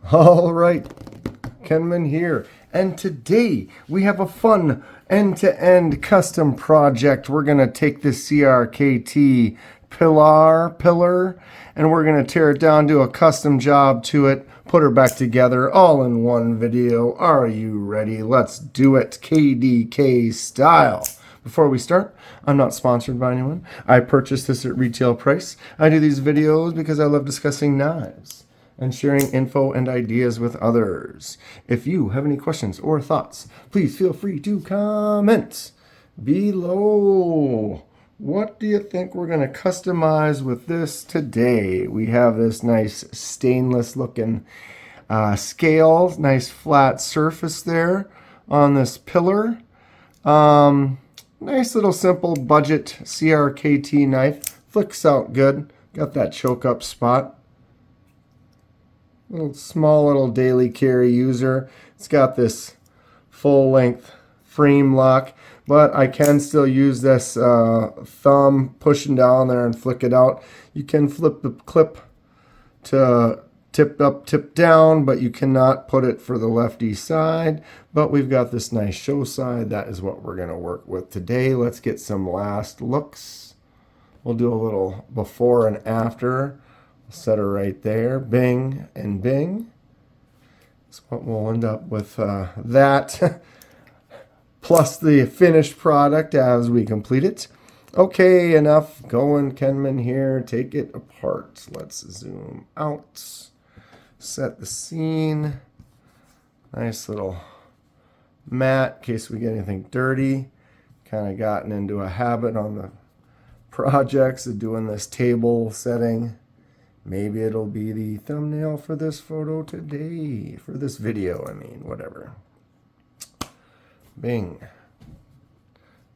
All right, Kenman here, and today we have a fun end-to-end custom project. We're going to take this CRKT Pilar, and we're going to tear it down, do a custom job to it, put her back together all in one video. Are you ready? Let's do it, KDK style. Before we start, I'm not sponsored by anyone. I purchased this at retail price. I do these videos because I love discussing knives and sharing info and ideas with others. If you have any questions or thoughts, please feel free to comment below. What do you think we're going to customize with this today? We have this nice stainless looking scale, nice flat surface there on this pillar. Nice little simple budget CRKT knife. Flicks out good. Got that choke up spot. Small little daily carry user. It's got this full length frame lock, but I can still use this thumb pushing down there and flick it out. You can flip the clip to tip up, tip down, but you cannot put it for the lefty side. But we've got this nice show side. That is what we're going to work with today. Let's get some last looks. We'll do a little before and after. Set her right there. Bing and bing. That's what we'll end up with that. Plus the finished product as we complete it. Okay, enough going, Kenman here. Take it apart. Let's zoom out. Set the scene. Nice little mat in case we get anything dirty. Kind of gotten into a habit on the projects of doing this table setting. Maybe it'll be the thumbnail for this photo today. For this video, I mean, whatever. Bing.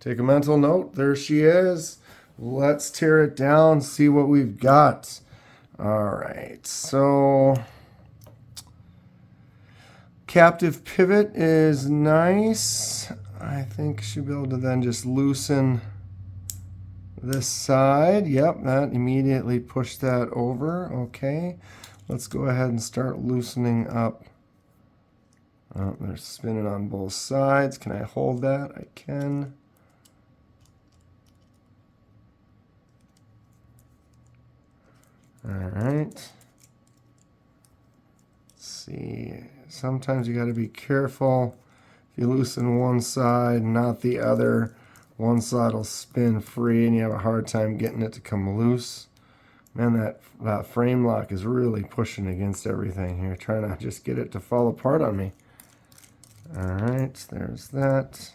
Take a mental note. There she is. Let's tear it down, see what we've got. All right, so captive pivot is nice. I think she'll be able to then just loosen this side. Yep, that immediately pushed that over. Okay, let's go ahead and start loosening up. Oh, they're spinning on both sides. Can I hold that? I can. All right. Let's see. Sometimes you got to be careful. If you loosen one side, not the other, one side will spin free and you have a hard time getting it to come loose. Man, that frame lock is really pushing against everything here, trying to just get it to fall apart on me. All right, there's that.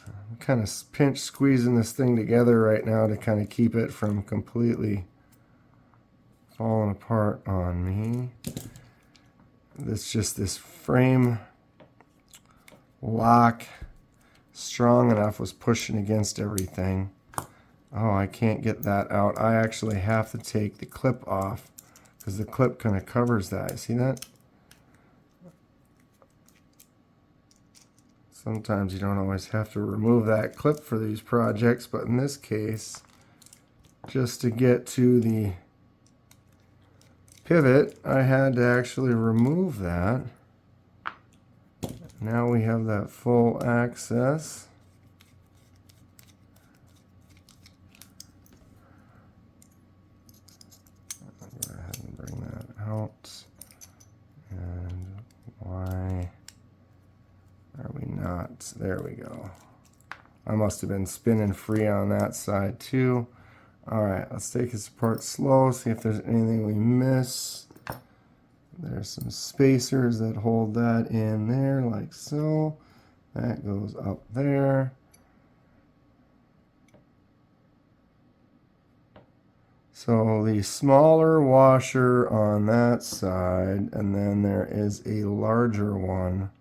I'm kind of pinch squeezing this thing together right now to kind of keep it from completely falling apart on me. This frame lock, strong enough, was pushing against everything. Oh, I can't get that out. I actually have to take the clip off because the clip kind of covers that. See that? Sometimes you don't always have to remove that clip for these projects, but in this case, just to get to the pivot, I had to actually remove that. Now we have that full access. I'll go ahead and bring that out. And why are we not? There we go. I must have been spinning free on that side too. All right, let's take this apart slow, see if there's anything we miss. There's some spacers that hold that in there like so. That goes up there. So the smaller washer on that side, and then there is a larger one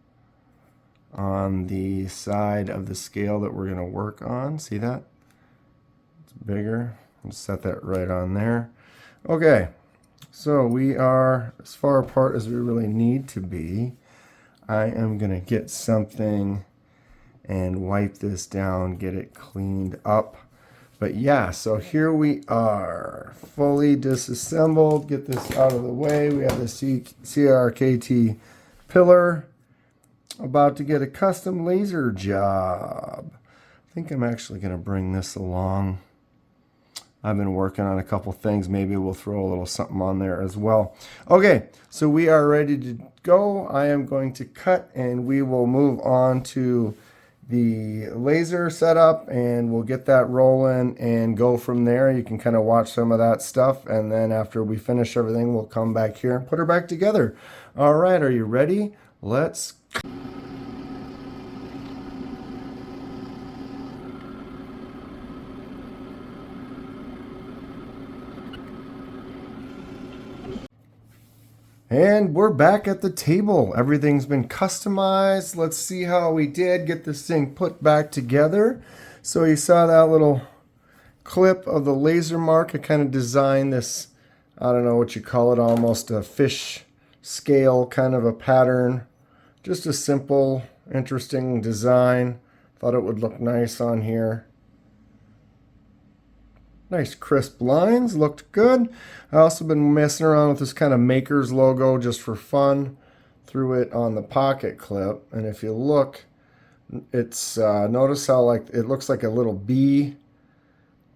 on the side of the scale that we're going to work on. See that? It's bigger. I'll set that right on there. Okay, so we are as far apart as we really need to be. I am going to get something and wipe this down, get it cleaned up. But yeah, so here we are, fully disassembled. Get this out of the way. We have the CRKT Pilar, about to get a custom laser job. I think I'm actually going to bring this along. I've been working on a couple things. Maybe we'll throw a little something on there as well. Okay, so we are ready to go. I am going to cut and we will move on to the laser setup and we'll get that rolling and go from there. You can kind of watch some of that stuff, and then after we finish everything, we'll come back here and put her back together. All right, are you ready? Let's go. And we're back at the table. Everything's been customized. Let's see how we did get this thing put back together. So you saw that little clip of the laser mark. I kind of designed this, I don't know what you call it, almost a fish scale kind of a pattern. Just a simple, interesting design. Thought it would look nice on here. Nice crisp lines, looked good. I also been messing around with this kind of Maker's logo just for fun. Threw it on the pocket clip, and if you look, it's notice how like it looks like a little bee,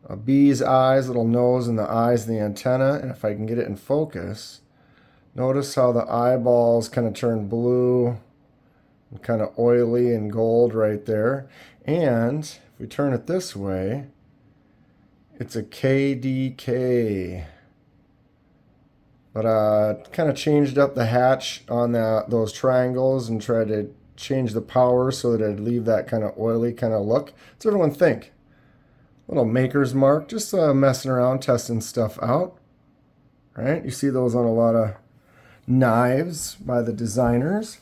a bee's eyes, little nose, and the eyes, and the antenna. And if I can get it in focus, notice how the eyeballs kind of turn blue, and kind of oily and gold right there. And if we turn it this way, it's a KDK. But kind of changed up the hatch on those triangles and tried to change the power so that it'd leave that kind of oily kind of look. What's everyone think? Little Maker's mark, just messing around, testing stuff out. Right? You see those on a lot of knives by the designers.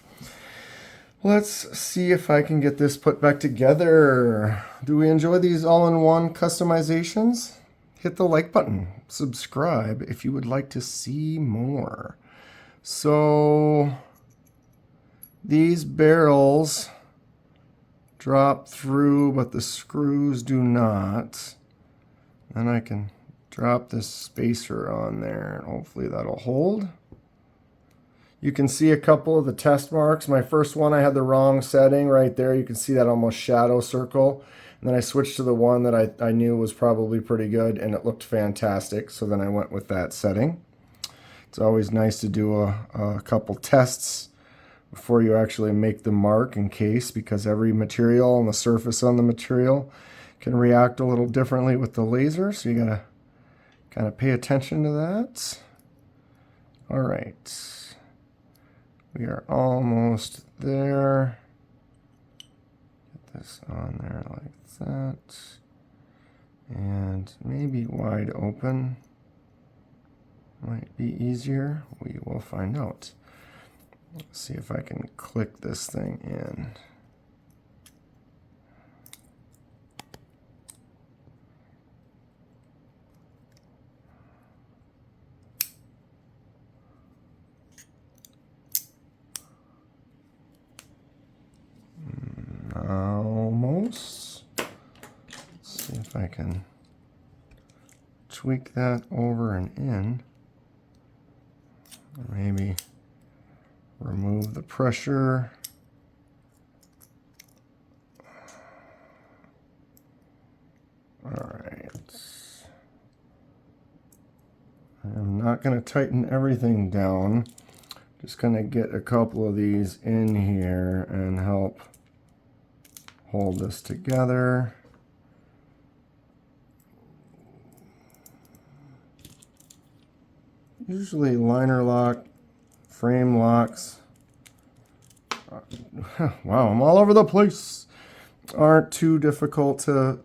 Let's see if I can get this put back together. Do we enjoy these all-in-one customizations? Hit the like button. Subscribe if you would like to see more. So these barrels drop through, but the screws do not. Then I can drop this spacer on there, and hopefully that'll hold. You can see a couple of the test marks. My first one, I had the wrong setting right there. You can see that almost shadow circle. And then I switched to the one that I knew was probably pretty good, and it looked fantastic. So then I went with that setting. It's always nice to do a couple tests before you actually make the mark in case, because every material and the surface on the material can react a little differently with the laser. So you gotta kind of pay attention to that. All right. We are almost there. Get this on there like that. And maybe wide open might be easier. We will find out. Let's see if I can click this thing in. Almost. Let's see if I can tweak that over and in. Maybe remove the pressure. All right. I'm not going to tighten everything down. Just going to get a couple of these in here and help hold this together. Usually liner lock, frame locks, wow, I'm all over the place, aren't too difficult to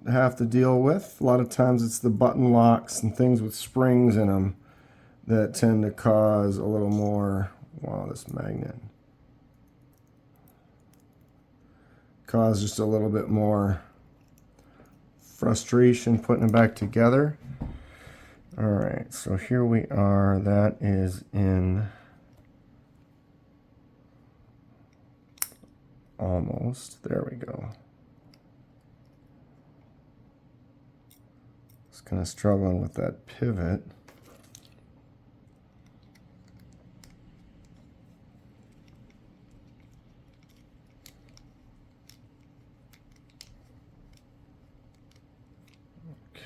have to deal with. A lot of times it's the button locks and things with springs in them that tend to cause a little more, wow, this magnet, cause just a little bit more frustration putting it back together. All right, so here we are. That is in almost. There we go. kind of struggling with that pivot.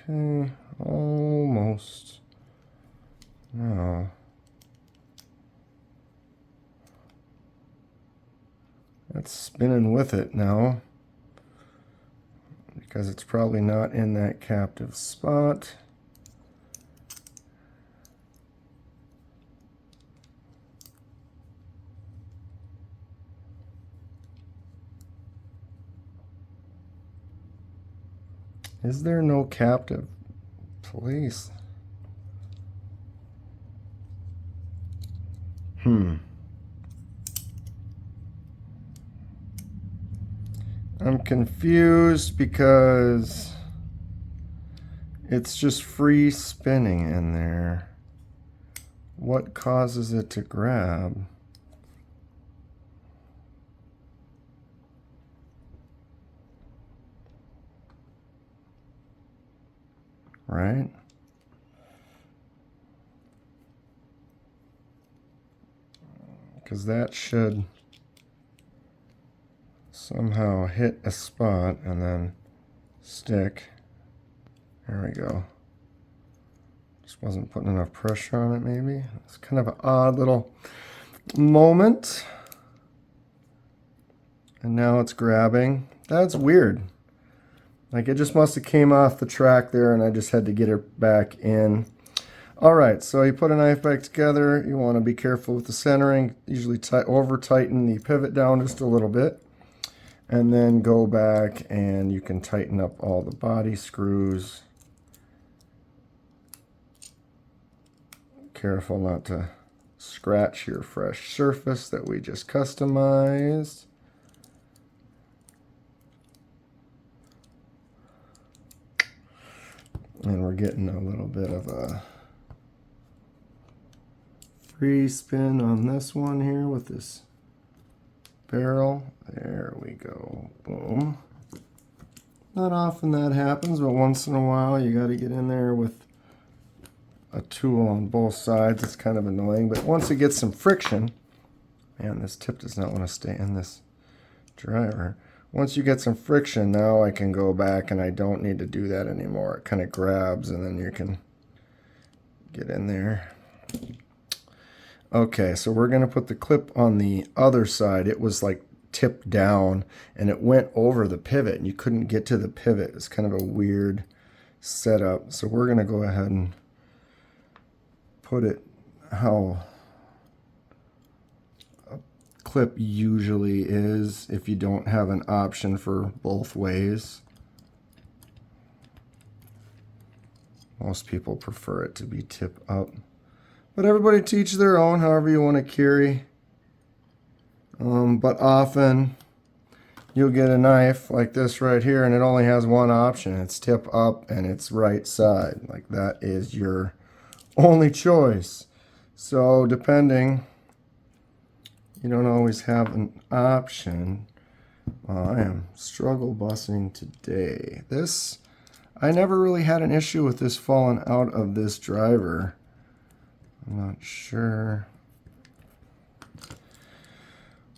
Okay, almost. No. That's spinning with it now, because it's probably not in that captive spot. Is there no captive? Please. I'm confused because it's just free spinning in there. What causes it to grab? Right? Because that should somehow hit a spot and then stick. There we go. Just wasn't putting enough pressure on it, maybe. It's kind of an odd little moment. And now it's grabbing. That's weird. Like, it just must have came off the track there and I just had to get it back in. All right, so you put a knife back together. You want to be careful with the centering. Usually over tighten the pivot down just a little bit. And then go back and you can tighten up all the body screws. Careful not to scratch your fresh surface that we just customized. And we're getting a little bit of a free spin on this one here with this barrel. There we go. Boom. Not often that happens, but once in a while you got to get in there with a tool on both sides. It's kind of annoying, but once it gets some friction, man, this tip does not want to stay in this driver. Once you get some friction, now I can go back and I don't need to do that anymore. It kind of grabs and then you can get in there. Okay, so we're going to put the clip on the other side. It was like tipped down and it went over the pivot and you couldn't get to the pivot. It's kind of a weird setup. So we're going to go ahead and put it how a clip usually is if you don't have an option for both ways. Most people prefer it to be tip up. But everybody teach their own, however you want to carry. But often you'll get a knife like this right here and it only has one option. It's tip up and it's right side. Like that is your only choice. So depending, you don't always have an option. I am struggle busing today. This, I never really had an issue with this falling out of this driver. I'm not sure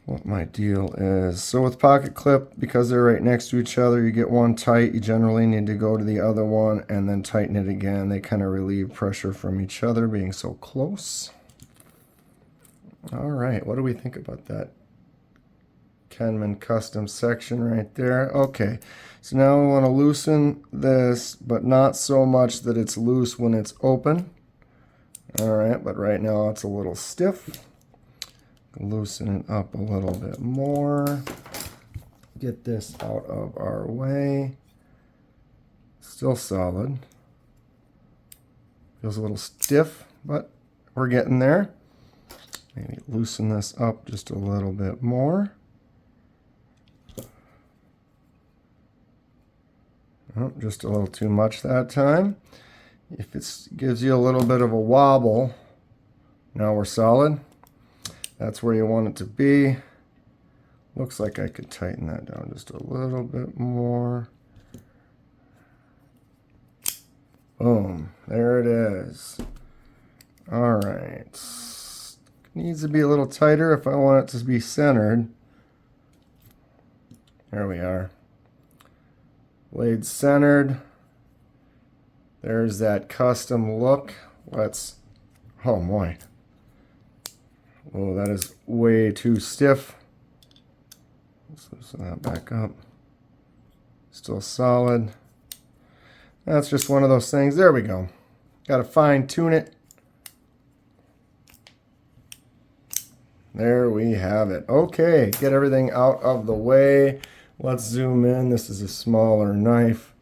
what my deal is. So with pocket clip, because they're right next to each other, you get one tight, you generally need to go to the other one and then tighten it again. They kind of relieve pressure from each other being so close. All right, what do we think about that Kenman custom section right there? Okay, so now we want to loosen this, but not so much that it's loose when it's open. All right, but right now it's a little stiff. Loosen it up a little bit more. Get this out of our way. Still solid. Feels a little stiff, but we're getting there. Maybe loosen this up just a little bit more. Oh, just a little too much that time. If it gives you a little bit of a wobble, now we're solid. That's where you want it to be. Looks like I could tighten that down just a little bit more. Boom. There it is. All right. Needs to be a little tighter if I want it to be centered. There we are. Blade centered. There's that custom look. Let's, oh boy. Oh, that is way too stiff. Let's loosen that back up. Still solid. That's just one of those things. There we go. Got to fine tune it. There we have it. Okay, get everything out of the way. Let's zoom in. This is a smaller knife.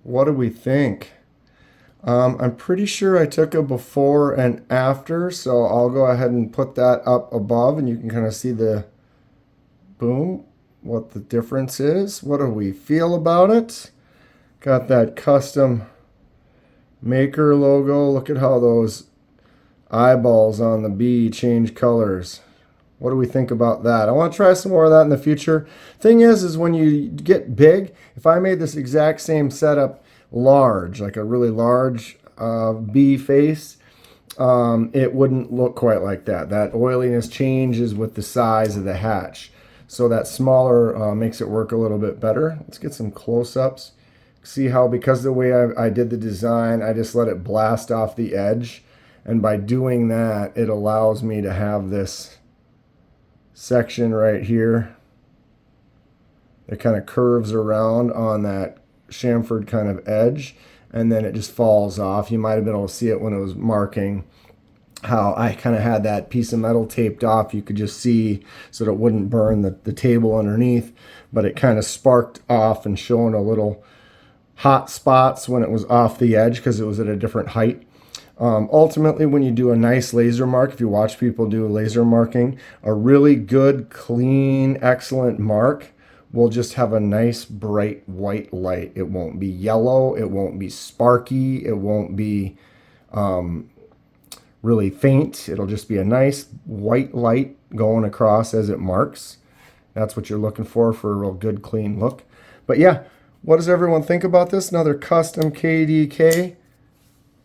What do we think? I'm pretty sure I took a before and after, so I'll go ahead and put that up above, and you can kind of see the boom, what the difference is. What do we feel about it? Got that custom maker logo. Look at how those eyeballs on the bee change colors. What do we think about that? I want to try some more of that in the future. Thing is when you get big, if I made this exact same setup large, like a really large bee face, it wouldn't look quite like that. That oiliness changes with the size of the hatch. So that smaller makes it work a little bit better. Let's get some close-ups. See how, because of the way I did the design, I just let it blast off the edge. And by doing that, it allows me to have this section right here that kind of curves around on that chamfered kind of edge, and then it just falls off. You might have been able to see it when it was marking, how I kind of had that piece of metal taped off. You could just see so that it wouldn't burn the table underneath, but it kind of sparked off and showing a little hot spots when it was off the edge because it was at a different height. Ultimately, when you do a nice laser mark, if you watch people do laser marking, a really good, clean, excellent mark will just have a nice, bright white light. It won't be yellow. It won't be sparky. It won't be really faint. It'll just be a nice white light going across as it marks. That's what you're looking for a real good, clean look. But yeah, what does everyone think about this? Another custom KDK.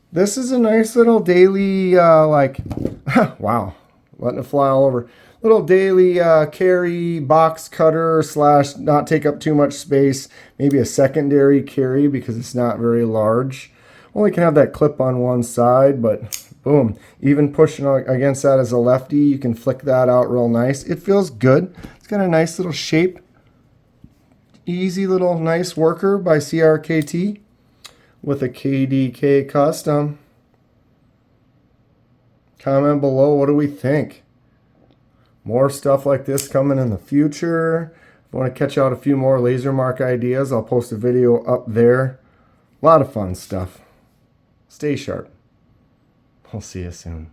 This is a nice little daily, wow, letting it fly all over. Little daily carry, box cutter / not take up too much space. Maybe a secondary carry because it's not very large. Only can have that clip on one side, but boom. Even pushing against that as a lefty, you can flick that out real nice. It feels good. It's got a nice little shape. Easy little nice worker by CRKT. With a KDK custom. Comment below, what do we think? More stuff like this coming in the future. If you want to catch out a few more laser mark ideas, I'll post a video up there. A lot of fun stuff. Stay sharp. I'll see you soon.